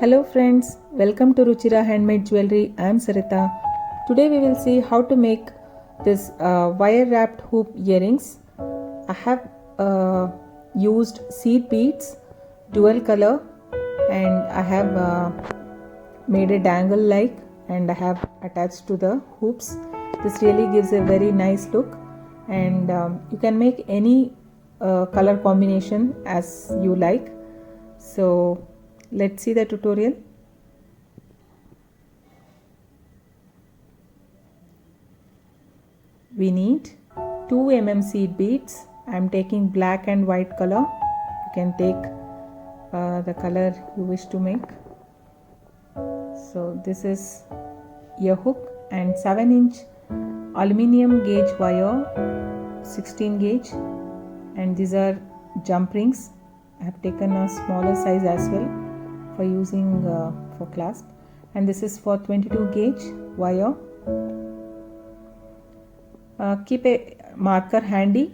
Hello friends, welcome to Ruchira Handmade Jewelry. I am Sarita. Today we will see how to make this wire wrapped hoop earrings. I have used seed beads, dual color, and I have made a dangle like, and I have attached to the hoops. This really gives a very nice look, and you can make any color combination as you like. So let's see the tutorial. We need 2 mm seed beads. I am taking black and white color. You can take the color you wish to make. So this is ear hook and 7-inch aluminium gauge wire, 16 gauge, and these are jump rings. I have taken a smaller size as well for using for clasp, and this is for 22 gauge wire. Keep a marker handy.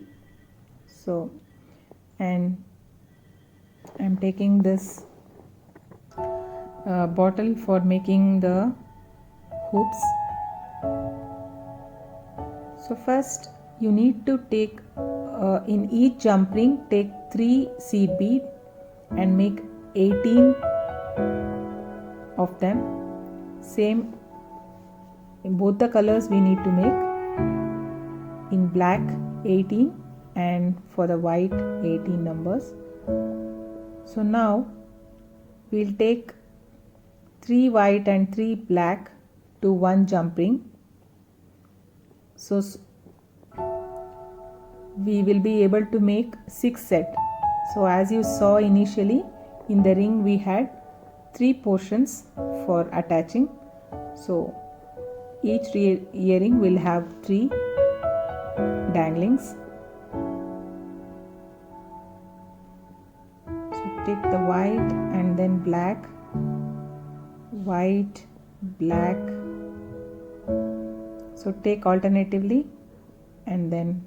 So, and I'm taking this bottle for making the hoops. So first you need to take in each jump ring take 3 seed bead and make 18 of them. Same in both the colors we need to make. In black 18 and for the white 18 numbers. So now we'll take 3 white and 3 black to one jump ring. So we will be able to make 6 set. So as you saw initially, in the ring we had 3 portions for attaching. So each earring will have 3 danglings. So take the white and then black, white, black. So take alternatively and then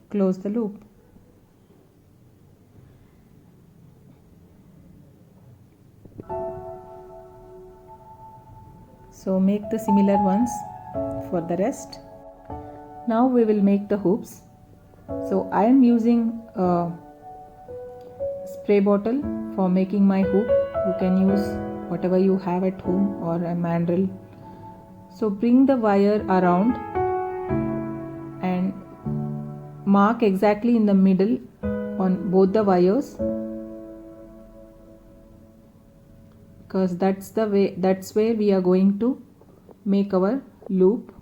close the loop. So make the similar ones for the rest. Now we will make the hoops. So I am using a spray bottle for making my hoop. You can use whatever you have at home or a mandrel. So bring the wire around and mark exactly in the middle on both the wires, because that's where we are going to make our loop,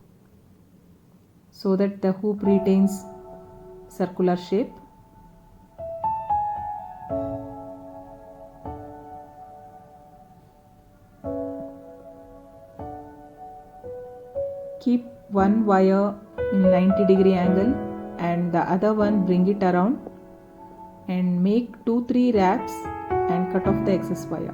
so that the hoop retains circular shape. Keep one wire in 90-degree angle and the other one bring it around and make 2-3 wraps and cut off the excess wire.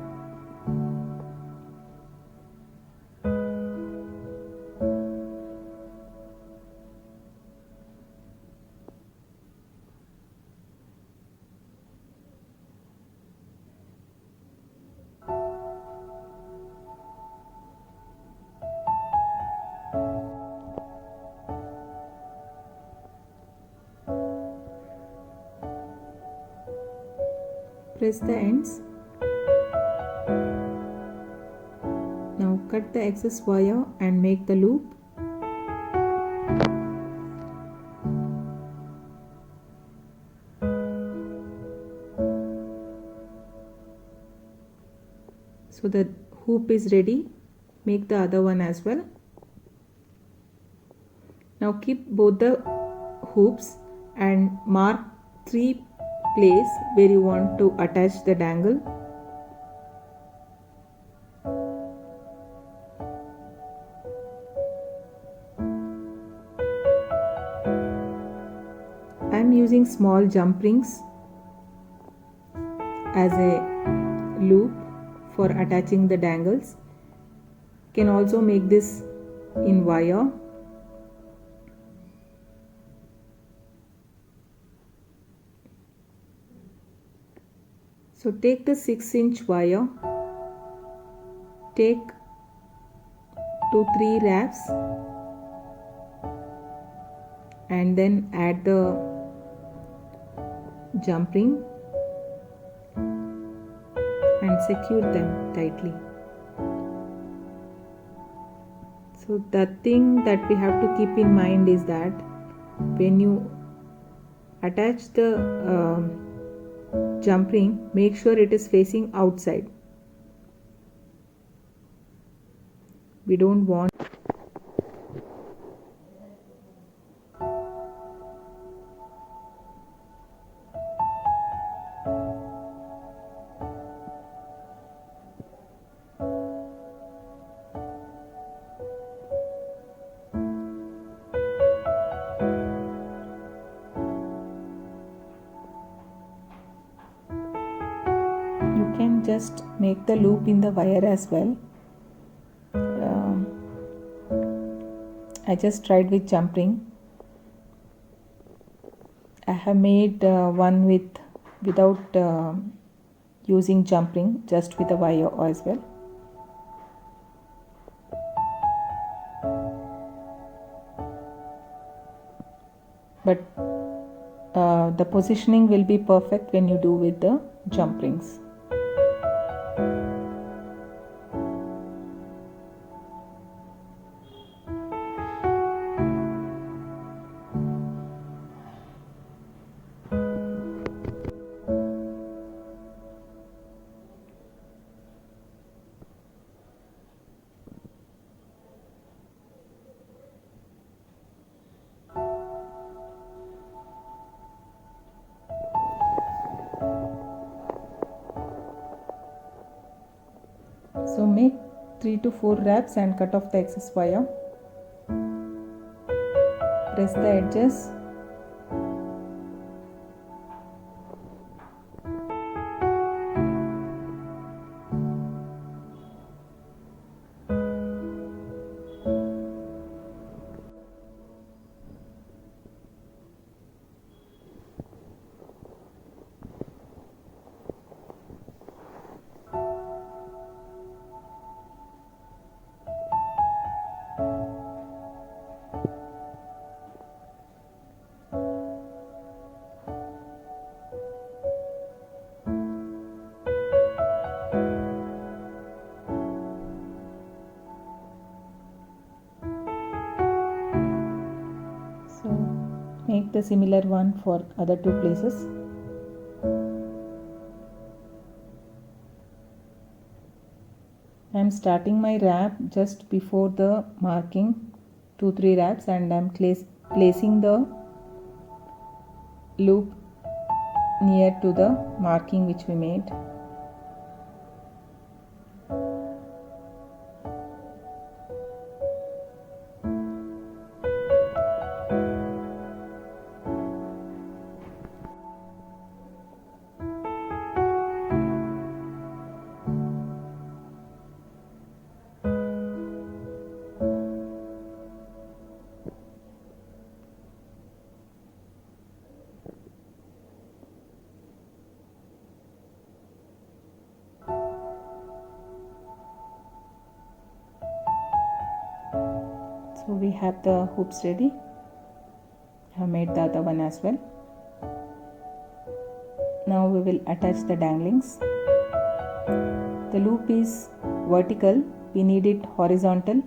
Press the ends. Now cut the excess wire and make the loop. So the hoop is ready. Make the other one as well. Now keep both the hoops and mark 3 place where you want to attach the dangle. I am using small jump rings as a loop for attaching the dangles. You can also make this in wire. So take the 6-inch wire take 2-3 wraps and then add the jump ring and secure them tightly. So the thing that we have to keep in mind is that when you attach the jump ring, make sure it is facing outside. We don't want you can just make the loop in the wire as well. I just tried with jump ring. I have made one without using jump ring, just with a wire as well. But the positioning will be perfect when you do with the jump rings. So make 3 to 4 wraps and cut off the excess wire. Press the edges. So make the similar one for other 2 places. I am starting my wrap just before the marking, 2-3 wraps, and I am placing the loop near to the marking which we made. So we have the hoops ready. I have made the other one as well. Now we will attach the danglings. The loop is vertical, we need it horizontal.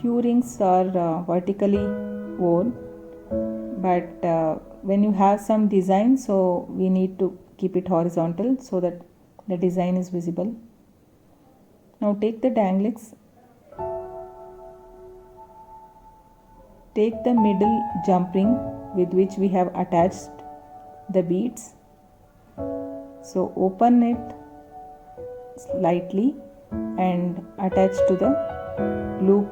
Few rings are vertically worn, but when you have some design, so we need to keep it horizontal so that the design is visible. Now take the danglings, take the middle jump ring with which we have attached the beads. So open it slightly and attach to the loop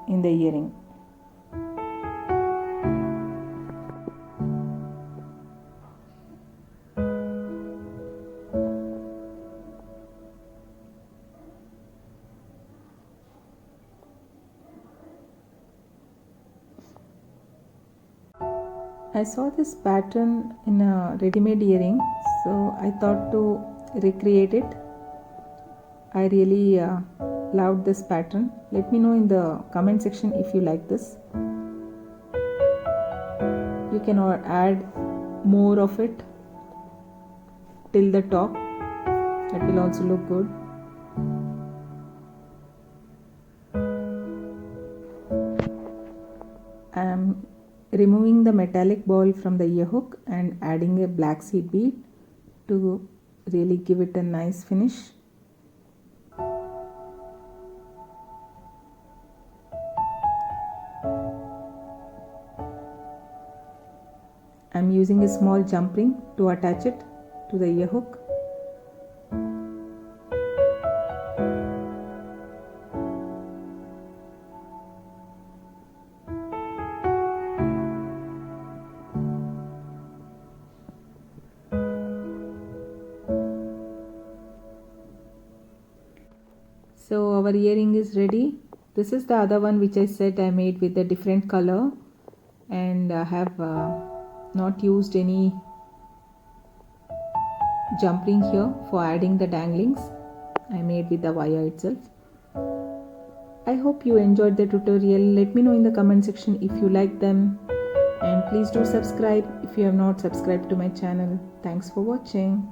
in the earring. I saw this pattern in a ready-made earring, so I thought to recreate it. I really loved this pattern. Let me know in the comment section if you like this. You can add more of it till the top. That will also look good. I am removing the metallic ball from the ear hook and adding a black seed bead to really give it a nice finish. I am using a small jump ring to attach it to the ear hook. So our earring is ready. This is the other one which I said I made with a different color, and I have not used any jump ring here for adding the danglings. I made with the wire itself. I hope you enjoyed the tutorial. Let me know in the comment section if you like them, and please do subscribe if you have not subscribed to my channel. Thanks for watching.